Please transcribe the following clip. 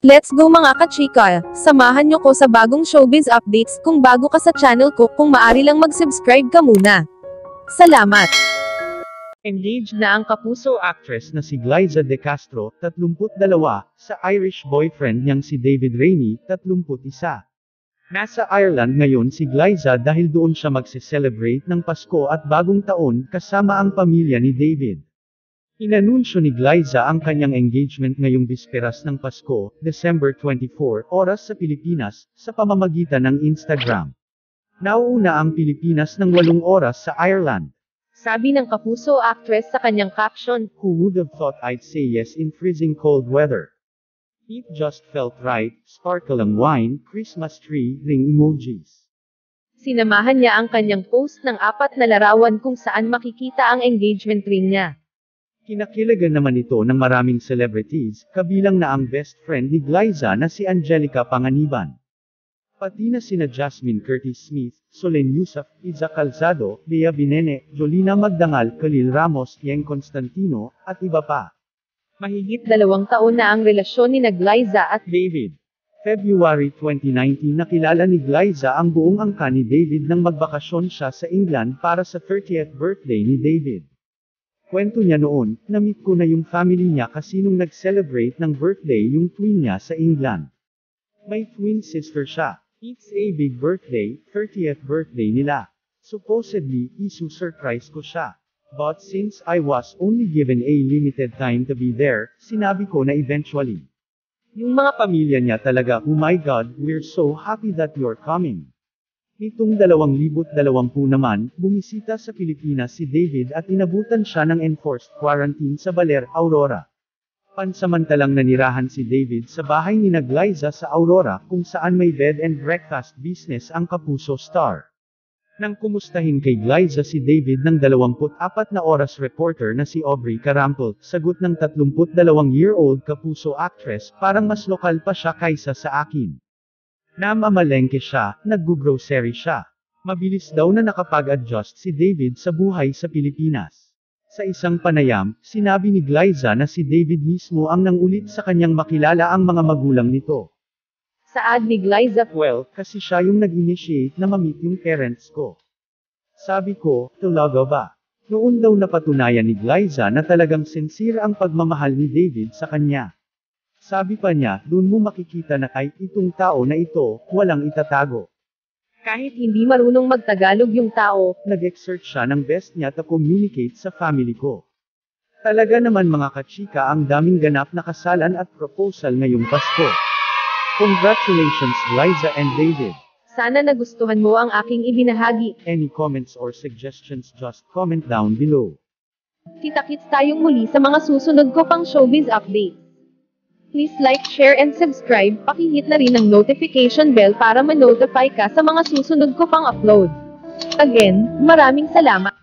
Let's go mga kachika! Samahan nyo ko sa bagong showbiz updates. Kung bago ka sa channel ko, kung maari lang mag-subscribe ka muna. Salamat! Engaged na ang kapuso actress na si Glyza De Castro, 32, sa Irish boyfriend niyang si David Rainey, 31. Nasa Ireland ngayon si Glyza dahil doon siya magse-celebrate ng Pasko at Bagong Taon kasama ang pamilya ni David. Inanunsyo ni Glyza ang kanyang engagement ngayong bisperas ng Pasko, December 24, oras sa Pilipinas, sa pamamagitan ng Instagram. Nauuna ang Pilipinas ng 8 oras sa Ireland. Sabi ng kapuso actress sa kanyang caption, "Who would have thought I'd say yes in freezing cold weather? It just felt right, sparkle ang wine, Christmas tree, ring emojis." Sinamahan niya ang kanyang post ng 4 na larawan kung saan makikita ang engagement ring niya. Kinakilagan naman ito ng maraming celebrities, kabilang na ang best friend ni Glyza na si Angelica Panganiban. Pati na sina Jasmine Curtis Smith, Solen Yusuf, Iza Calzado, Bea Binene, Jolina Magdangal, Khalil Ramos, Yeng Constantino, at iba pa. Mahigit 2 taon na ang relasyon ni Glyza at David. February 2019 nakilala ni Glyza ang buong angka ni David nang magbakasyon siya sa England para sa 30th birthday ni David. Kwento niya noon, na-meet ko na yung family niya kasi nung nag-celebrate ng birthday yung twin niya sa England. May twin sister siya. It's a big birthday, 30th birthday nila. Supposedly, isu-surprise ko siya. But since I was only given a limited time to be there, sinabi ko na eventually. Yung mga pamilya niya talaga, oh my God, we're so happy that you're coming. Nitong 2020 naman, bumisita sa Pilipinas si David at inabutan siya ng enforced quarantine sa Baler, Aurora. Pansamantalang nanirahan si David sa bahay ni Glyza sa Aurora kung saan may bed and breakfast business ang kapuso star. Nang kumustahin kay Glyza si David ng 24 na oras reporter na si Aubrey Carampel, sagot ng 32-year-old kapuso actress, parang mas lokal pa siya kaysa sa akin. Namamalengke siya, nag-grocery siya. Mabilis daw na nakapag-adjust si David sa buhay sa Pilipinas. Sa isang panayam, sinabi ni Glyza na si David mismo ang nangulit sa kanyang makilala ang mga magulang nito. Saad ni Glyza, "Well, kasi siya yung nag-initiate na ma-meet yung parents ko. Sabi ko, talaga ba?" Noon daw napatunayan ni Glyza na talagang sincere ang pagmamahal ni David sa kanya. Sabi pa niya, doon mo makikita na ay, itong tao na ito, walang itatago. kahit hindi marunong magtagalog yung tao, Nag-exert siya ng best niya to communicate sa family ko. Talaga naman mga kachika ang daming ganap na kasalan at proposal ngayong Pasko. Congratulations Glyza and David. sana nagustuhan mo ang aking ibinahagi. Any comments or suggestions, just comment down below. Kita-kits tayong muli sa mga susunod ko pang showbiz updates. Please like, share and subscribe, pakihit na rin ang notification bell para ma-notify ka sa mga susunod ko pang upload. Again, maraming salamat.